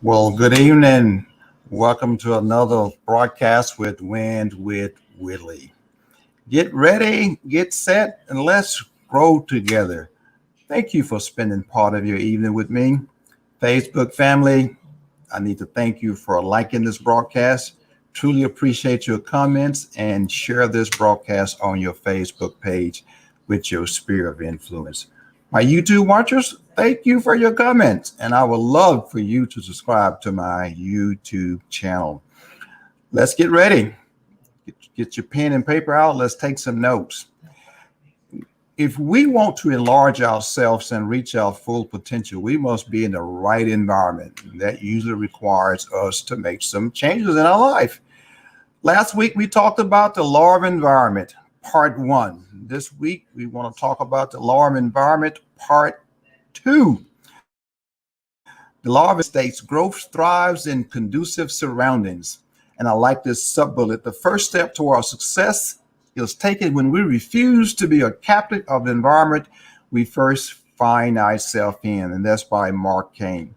Well, good evening. Welcome to another broadcast with Wind with Willie. Get ready, get set, and let's grow together. Thank you for spending part of your evening with me. Facebook family, I need to thank you for liking this broadcast. Truly appreciate your comments and share this broadcast on your Facebook page with your sphere of influence. My YouTube watchers, thank you for your comments, and I would love for you to subscribe to my YouTube channel. Let's get ready. Get your pen and paper out. Let's take some notes. If we want to enlarge ourselves and reach our full potential, we must be in the right environment. That usually requires us to make some changes in our life. Last week, we talked about the law of environment, part one. This week, we want to talk about the law of environment, part two. The law of states growth thrives in conducive surroundings. And I like this sub bullet. The first step to our success is taken when we refuse to be a captive of the environment we first find ourselves in. And that's by Mark Cain.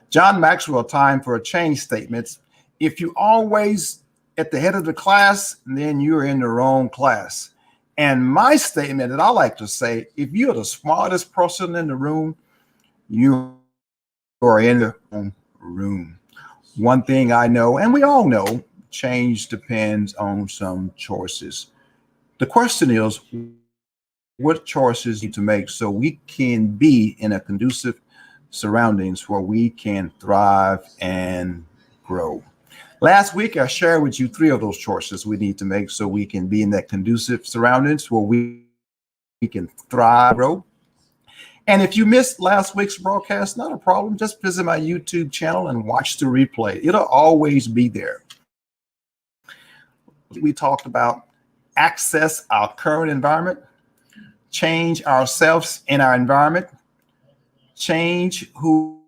John Maxwell, Time for a Change statements. If you always at the head of the class, then you're in the wrong class. And my statement that I like to say, if you're the smartest person in the room, you are in the wrong room. One thing I know, and we all know, change depends on some choices. The question is, what choices need to make so we can be in a conducive surroundings where we can thrive and grow? Last week, I shared with you three of those choices we need to make so we can be in that conducive surroundings where we can thrive, grow. And if you missed last week's broadcast, not a problem. Just visit my YouTube channel and watch the replay. It'll always be there. We talked about access our current environment, change ourselves in our environment, change who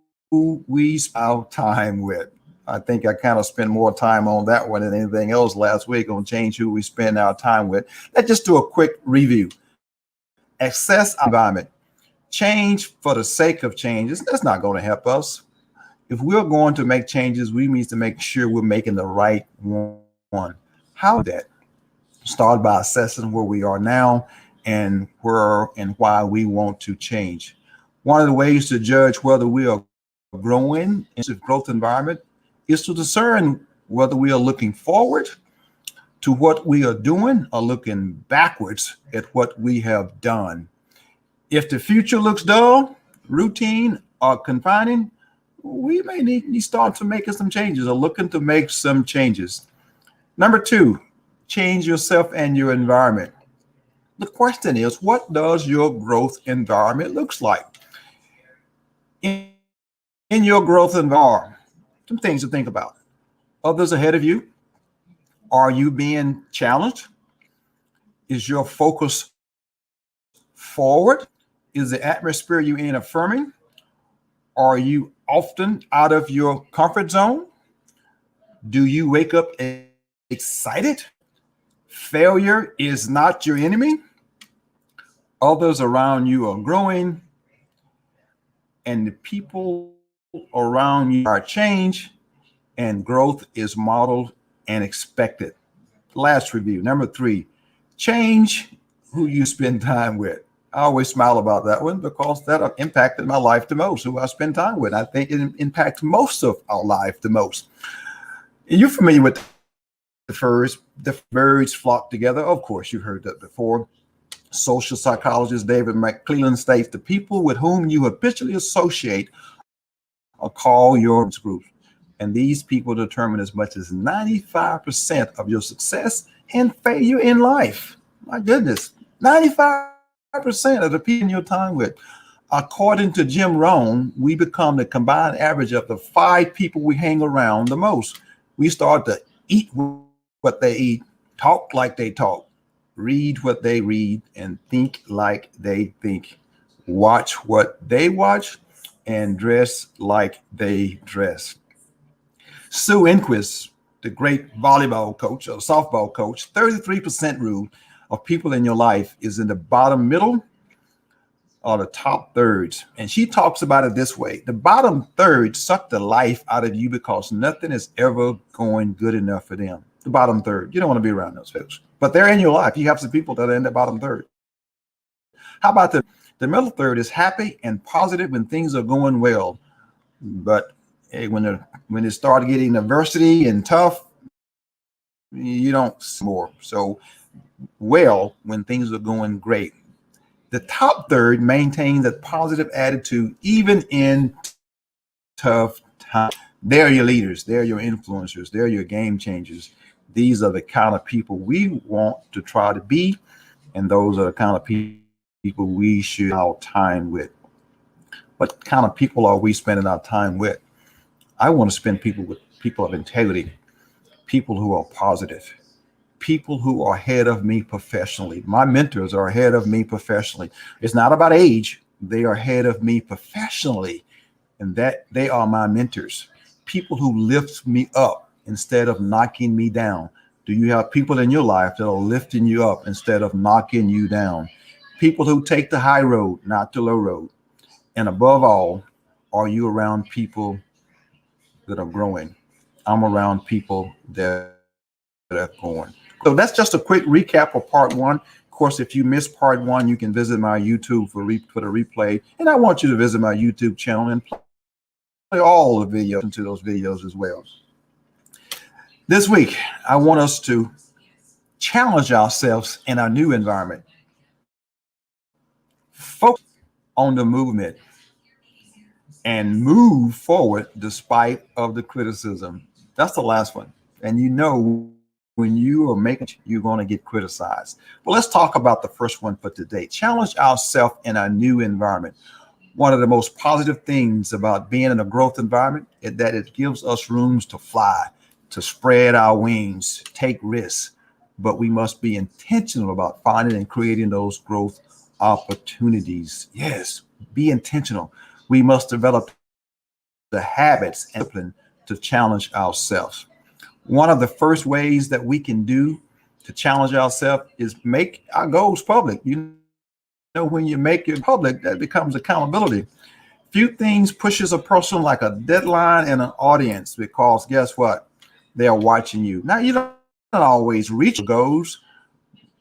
we spend our time with. I think I kind of spent more time on that one than anything else last week on change who we spend our time with. Let's just do a quick review. Access our environment. Change for the sake of changes. That's not going to help us. If we're going to make changes, we need to make sure we're making the right one. How that? Start by assessing where we are now and where and why we want to change. One of the ways to judge whether we are growing in a growth environment is to discern whether we are looking forward to what we are doing or looking backwards at what we have done. If the future looks dull, routine, or confining, we may need to start to making some changes or looking to make some changes. Number two, change yourself and your environment. The question is, what does your growth environment looks like? In your growth environment, some things to think about. Others ahead of you. Are you being challenged? Is your focus forward? Is the atmosphere you in affirming? Are you often out of your comfort zone? Do you wake up excited? Failure is not your enemy. Others around you are growing, and the people around you are changed, and growth is modeled and expected. Last review, number three, change who you spend time with. I always smile about that one because that impacted my life the most, who I spend time with. I think it impacts most of our life the most. You're familiar with the birds flock together. Of course, you've heard that before. Social psychologist David McClelland states the people with whom you habitually associate are called your group. And these people determine as much as 95% of your success and failure in life. My goodness, 95% of the people in your time with. According to Jim Rohn, we become the combined average of the 5 people we hang around the most. We start to eat what they eat, talk like they talk, read what they read, and think like they think, watch what they watch, and dress like they dress. Sue Enquist, the great volleyball coach or softball coach, 33% rule of people in your life is in the bottom middle are the top thirds. And she talks about it this way: the bottom third suck the life out of you because nothing is ever going good enough for them. The bottom third, you don't want to be around those folks, but they're in your life. You have some people that are in the bottom third. How about the middle third is happy and positive when things are going well, but hey, when it started getting adversity and tough, you don't see more. So well when things are going great. The top third maintains a positive attitude even in tough times. They're your leaders, they're your influencers, they're your game changers. These are the kind of people we want to try to be, and those are the kind of people we should spend our time with. What kind of people are we spending our time with? I want to spend people with people of integrity, people who are positive, people who are ahead of me professionally. My mentors are ahead of me professionally. It's not about age. They are ahead of me professionally, and that they are my mentors. People who lift me up instead of knocking me down. Do you have people in your life that are lifting you up instead of knocking you down? People who take the high road, not the low road. And above all, are you around people that are growing? I'm around people that are going. So that's just a quick recap of part one. Of course, if you missed part one, you can visit my YouTube for the replay. And I want you to visit my YouTube channel and play all the videos into those videos as well. This week, I want us to challenge ourselves in our new environment. Focus on the movement and move forward despite of the criticism. That's the last one. And you know, when you are making, you're going to get criticized. But let's talk about the first one for today. Challenge ourselves in our new environment. One of the most positive things about being in a growth environment is that it gives us rooms to fly, to spread our wings, take risks. But we must be intentional about finding and creating those growth opportunities. Yes, be intentional. We must develop the habits and discipline to challenge ourselves. One of the first ways that we can do to challenge ourselves is make our goals public. You know, when you make it public, that becomes accountability. Few things pushes a person like a deadline and an audience, because guess what? They are watching you. Now, you don't always reach your goals,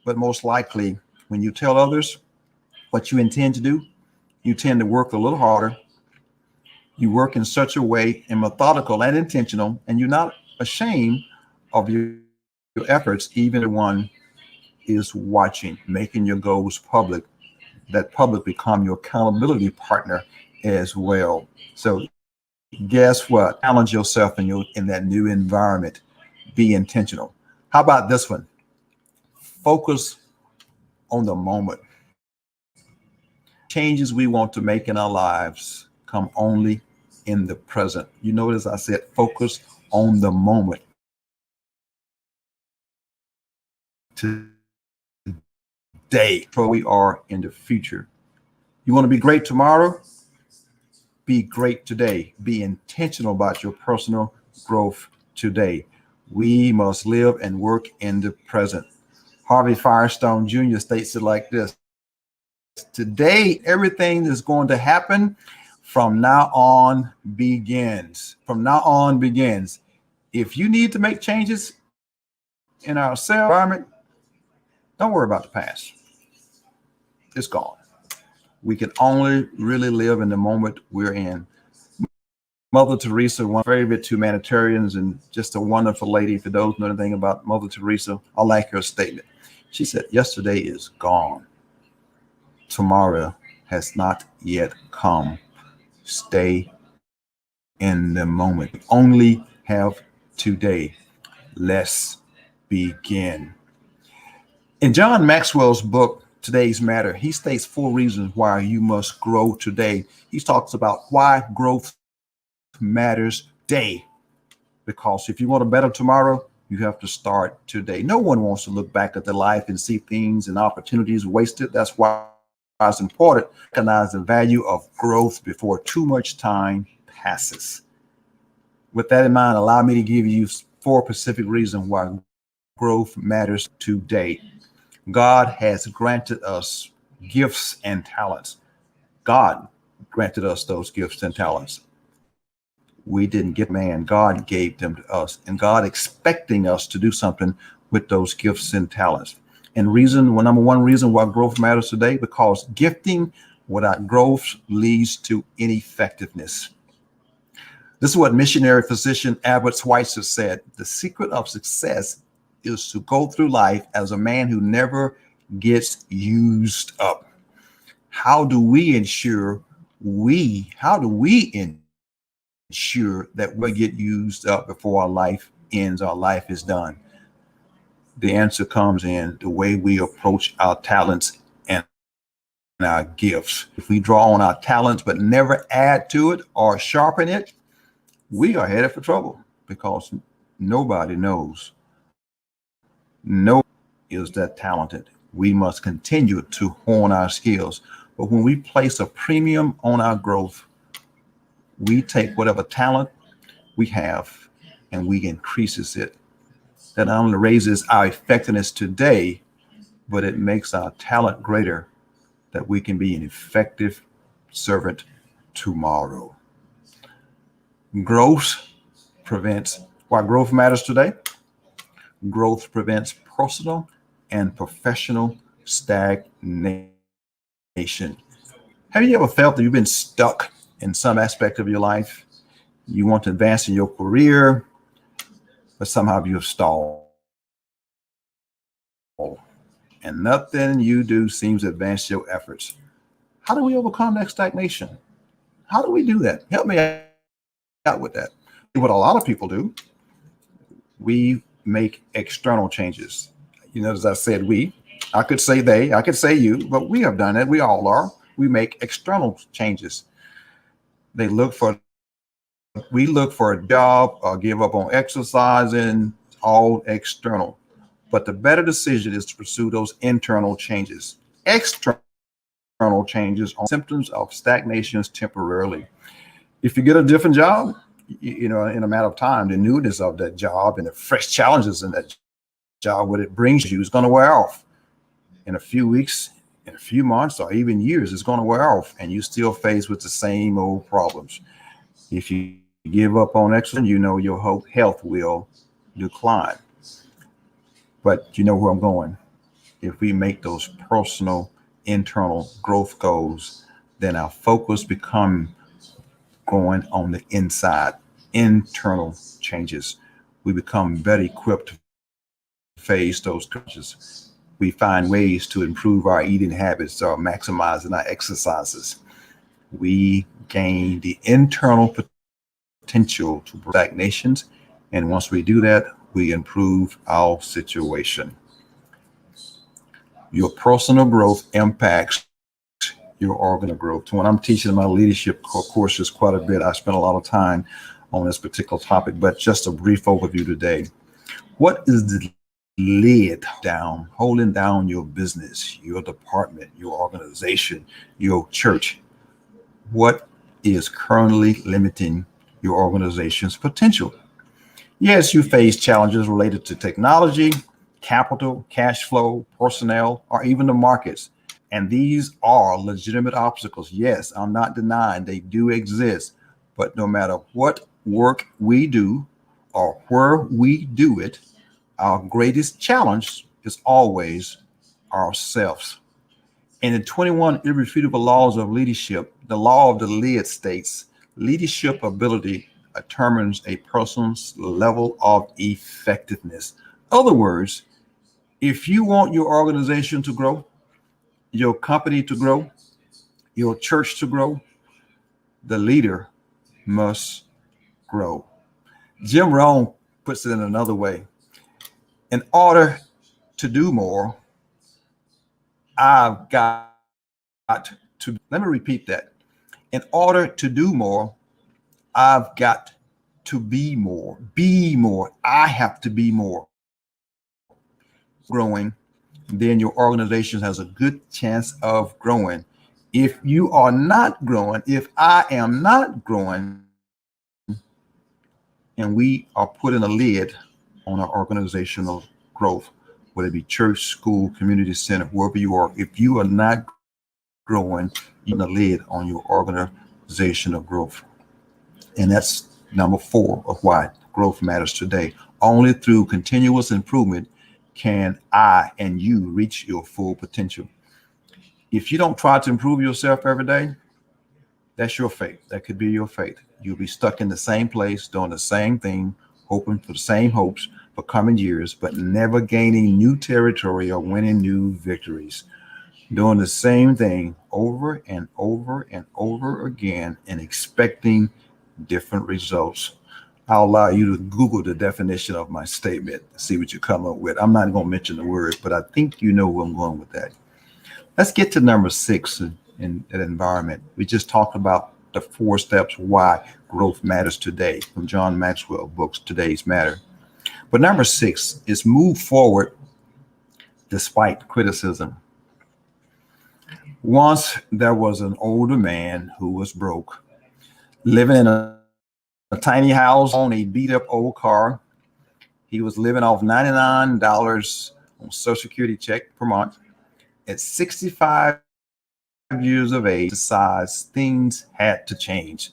but most likely when you tell others what you intend to do, you tend to work a little harder. You work in such a way and methodical and intentional, and you're not ashamed of your efforts, even if one is watching. Making your goals public, that public become your accountability partner as well. So guess what? Challenge yourself in that new environment. Be intentional. How about this one? Focus on the moment. Changes we want to make in our lives come only in the present. You notice I said focus on the moment. Today, where we are in the future. You want to be great tomorrow? Be great today. Be intentional about your personal growth today. We must live and work in the present. Harvey Firestone Jr. states it like this: today, everything that's going to happen from now on begins. From now on begins. If you need to make changes in our cell environment, don't worry about the past. It's gone. We can only really live in the moment we're in. Mother Teresa, one of my favorite humanitarians and just a wonderful lady. For those who know anything about Mother Teresa, I like her statement. She said, yesterday is gone. Tomorrow has not yet come. Stay in the moment. We only have today. Let's begin. In John Maxwell's book, Today's Matter, he states 4 reasons why you must grow today. He talks about why growth matters today. Because if you want a better tomorrow, you have to start today. No one wants to look back at their life and see things and opportunities wasted. That's why it's important to recognize the value of growth before too much time passes. With that in mind, allow me to give you 4 specific reasons why growth matters today. God has granted us gifts and talents. God granted us those gifts and talents. We didn't get man, God gave them to us, and God expecting us to do something with those gifts and talents. And number one reason why growth matters today, because gifting without growth leads to ineffectiveness. This is what missionary physician Albert Schweitzer said. The secret of success is to go through life as a man who never gets used up. How do we ensure that we get used up before our life ends, our life is done? The answer comes in the way we approach our talents and our gifts. If we draw on our talents but never add to it or sharpen it, we are headed for trouble, because nobody knows. No is that talented. We must continue to hone our skills. But when we place a premium on our growth, we take whatever talent we have and we increases it. That not only raises our effectiveness today, but it makes our talent greater, that we can be an effective servant tomorrow. Why growth matters today? Growth prevents personal and professional stagnation. Have you ever felt that you've been stuck in some aspect of your life? You want to advance in your career, but somehow you have stalled. And nothing you do seems to advance your efforts. How do we overcome that stagnation? How do we do that? Help me out with that. What a lot of people do, we make external changes. As I said, I could say they, I could say you, but we have done it. We all are. We make external changes. We look for a job or give up on exercising, all external. But the better decision is to pursue those internal changes. External changes on symptoms of stagnations temporarily. If you get a different job, in a matter of time, the newness of that job and the fresh challenges in that job, what it brings you, is going to wear off. In a few weeks, in a few months, or even years, it's going to wear off, and you still faced with the same old problems. If you give up on exercise, your health will decline. But you know where I'm going. If we make those personal, internal growth goals, then our focus becomes going on the inside, internal changes. We become better equipped to face those challenges. We find ways to improve our eating habits or maximizing our exercises. We gain the internal potential to break stagnations, and once we do that, we improve our situation. Your personal growth impacts your organizational growth. When I'm teaching my leadership courses quite a bit, I spend a lot of time on this particular topic, but just a brief overview today. What is the lid holding down your business, your department, your organization, your church? What is currently limiting your organization's potential? Yes, you face challenges related to technology, capital, cash flow, personnel, or even the markets. And these are legitimate obstacles. Yes, I'm not denying they do exist. But no matter what work we do or where we do it, our greatest challenge is always ourselves. In the 21 irrefutable laws of leadership, the law of the lid states, leadership ability determines a person's level of effectiveness. In other words, if you want your organization to grow, your company to grow, your church to grow, the leader must grow. Jim Rohn puts it in another way. In order to do more, I've got to, let me repeat that. In order to do more, I've got to be more. Be more. I have to be more. Growing, then your organization has a good chance of growing. If you are not growing, if I am not growing, and we are putting a lid on our organizational growth, whether it be church, school, community center, wherever you are, if you are not growing, you put the lid on your organizational growth. And that's number 4 of why growth matters today. Only through continuous improvement can I and you reach your full potential. If you don't try to improve yourself every day, that's your fate. That could be your fate. You'll be stuck in the same place, doing the same thing, hoping for the same hopes for coming years, but never gaining new territory or winning new victories. Doing the same thing over and over and over again and expecting different results. I'll allow you to Google the definition of my statement, see what you come up with. I'm not going to mention the word, but I think you know where I'm going with that. Let's get to number 6 in environment. We just talked about the 4 steps why growth matters today from John Maxwell books, Today's Matter. But number 6 is move forward despite criticism. Once there was an older man who was broke, living in a tiny house on a beat up old car. He was living off $99 on Social Security check per month. At 65 years of age, decides things had to change.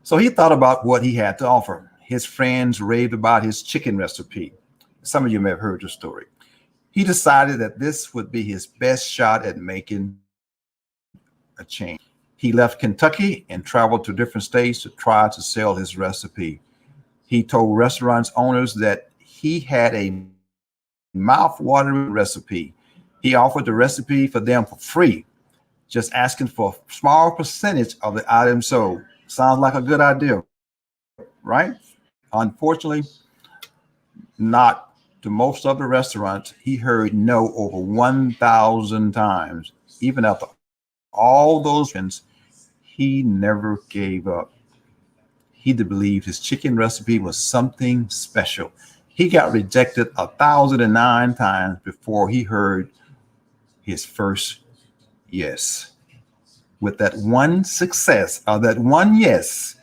So he thought about what he had to offer. His friends raved about his chicken recipe. Some of you may have heard the story. He decided that this would be his best shot at making a change. He left Kentucky and traveled to different states to try to sell his recipe. He told restaurants owners that he had a mouth-watering recipe. He offered the recipe for them for free, just asking for a small percentage of the items sold. Sounds like a good idea, right? Unfortunately, not to most of the restaurants. He heard no over 1,000 times. Even after all those wins, he never gave up. He believed his chicken recipe was something special. He got rejected 1,009 times before he heard his first yes. With that one success, or that one yes,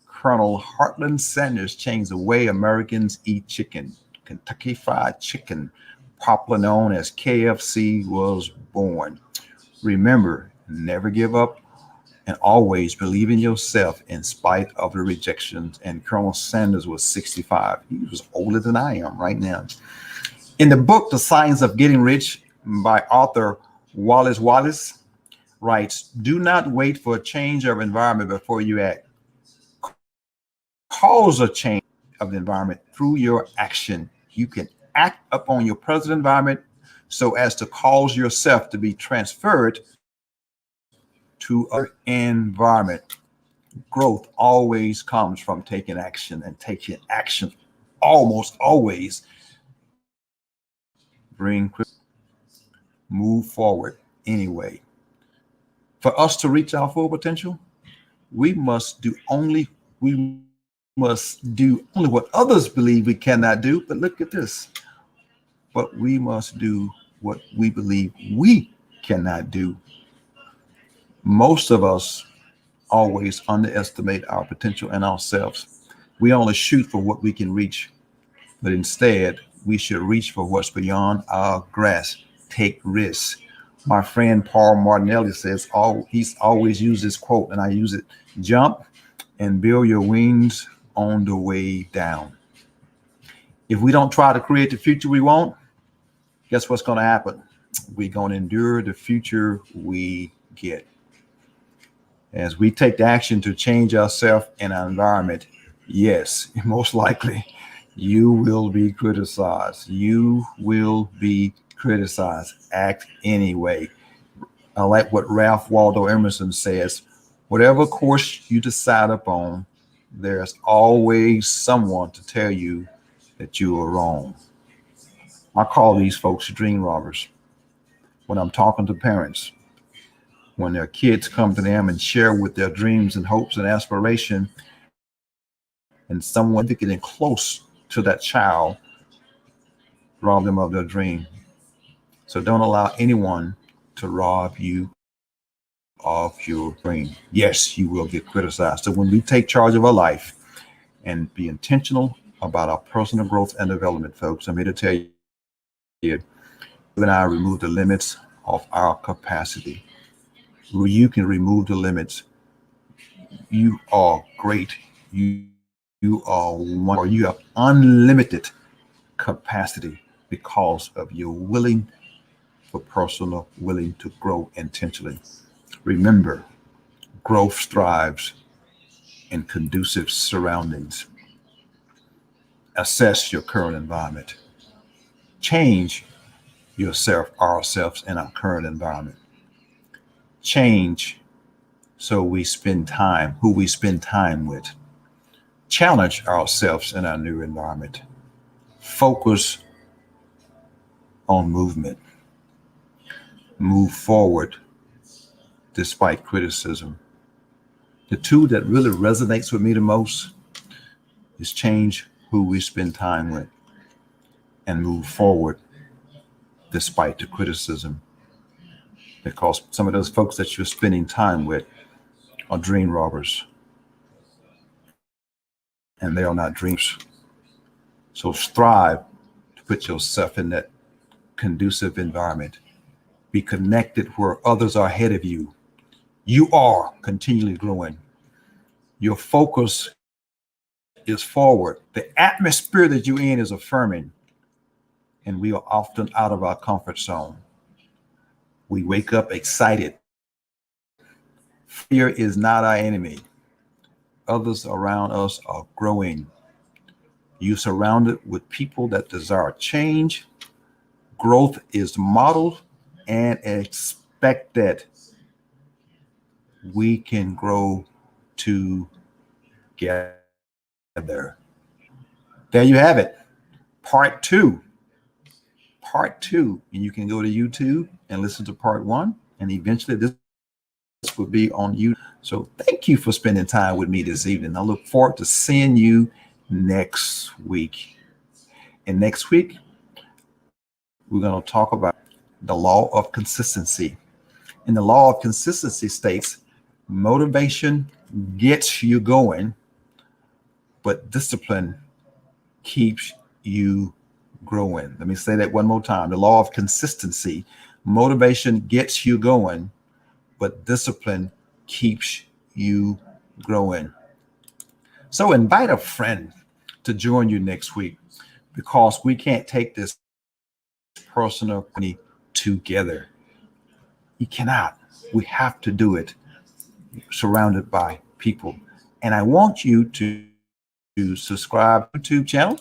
Colonel Heartland Sanders changed the way Americans eat chicken. Kentucky Fried Chicken, popularly known as KFC, was born. Remember, never give up and always believe in yourself in spite of the rejections. And Colonel Sanders was 65. He was older than I am right now. In the book, The Science of Getting Rich by author Wallace writes, do not wait for a change of environment before you act. Cause a change of the environment through your action. You can act upon your present environment so as to cause yourself to be transferred to an environment. Growth always comes from taking action, and taking action almost always move forward anyway. For us to reach our full potential, we must do only what others believe we cannot do. But look at this. But we must do what we believe we cannot do. Most of us always underestimate our potential and ourselves. We only shoot for what we can reach, but instead we should reach for what's beyond our grasp. Take risks. My friend Paul Martinelli says, he's always used this quote, and I use it: jump and build your wings on the way down. If we don't try to create the future we want, guess what's going to happen? We're going to endure the future we get. As we take the action to change ourselves and our environment, yes, most likely you will be criticized. You will be criticized. Act anyway. I like what Ralph Waldo Emerson says: whatever course you decide upon, there's always someone to tell you that you are wrong. I call these folks dream robbers. When I'm talking to parents, when their kids come to them and share with their dreams and hopes and aspiration, and someone getting close to that child rob them of their dream. So don't allow anyone to rob you of your dream. Yes, you will get criticized. So when we take charge of our life and be intentional about our personal growth and development, folks, I'm here to tell you, you and I remove the limits of our capacity. You can remove the limits. You are great. You are one, or you have unlimited capacity because of your willing for personal, willing to grow intentionally. Remember, growth thrives in conducive surroundings. Assess your current environment. Change yourself, ourselves, in our current environment. Change so we spend time, who we spend time with. Challenge ourselves in our new environment. Focus on movement. Move forward despite criticism. The two that really resonates with me the most is change who we spend time with and move forward despite the criticism. Because some of those folks that you're spending time with are dream robbers and they are not dreamers. So strive to put yourself in that conducive environment. Be connected where others are ahead of you. You are continually growing. Your focus is forward. The atmosphere that you're in is affirming, and we are often out of our comfort zone. We wake up excited. Fear is not our enemy. Others around us are growing. You surrounded with people that desire change. Growth is modeled and expected. We can grow together. There you have it. Part two. Part two. And you can go to YouTube and listen to part one. And eventually this will be on YouTube. So thank you for spending time with me this evening. I look forward to seeing you next week. And next week, we're going to talk about the law of consistency. And the law of consistency states motivation gets you going, but discipline keeps you growing. Let me say that one more time. The law of consistency, motivation gets you going, but discipline keeps you growing. So invite a friend to join you next week, because we can't take this personal journey together. You cannot. We have to do it surrounded by people. And I want you to subscribe to the YouTube channel.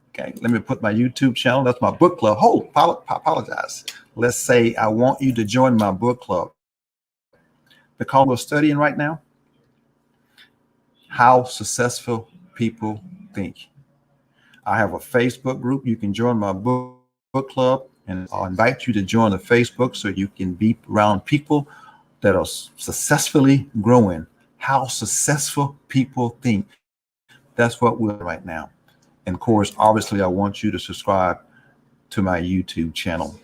Okay, let me put my YouTube channel. That's my book club. Hold, apologize. Let's say I want you to join my book club, because we're studying right now how successful people think. I have a Facebook group. You can join my book club, and I'll invite you to join the Facebook so you can be around people that are successfully growing. How successful people think. That's what we're right now. And of course, obviously, I want you to subscribe to my YouTube channel.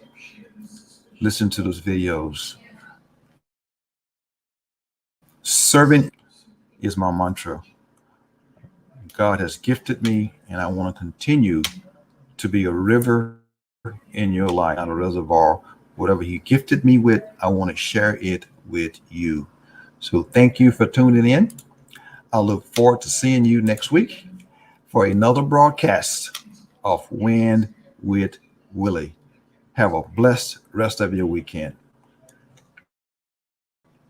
Listen to those videos. Serving is my mantra. God has gifted me, and I want to continue to be a river in your life, not a reservoir. Whatever He gifted me with, I want to share it with you. So thank you for tuning in. I look forward to seeing you next week for another broadcast of Win with Willie. Have a blessed rest of your weekend.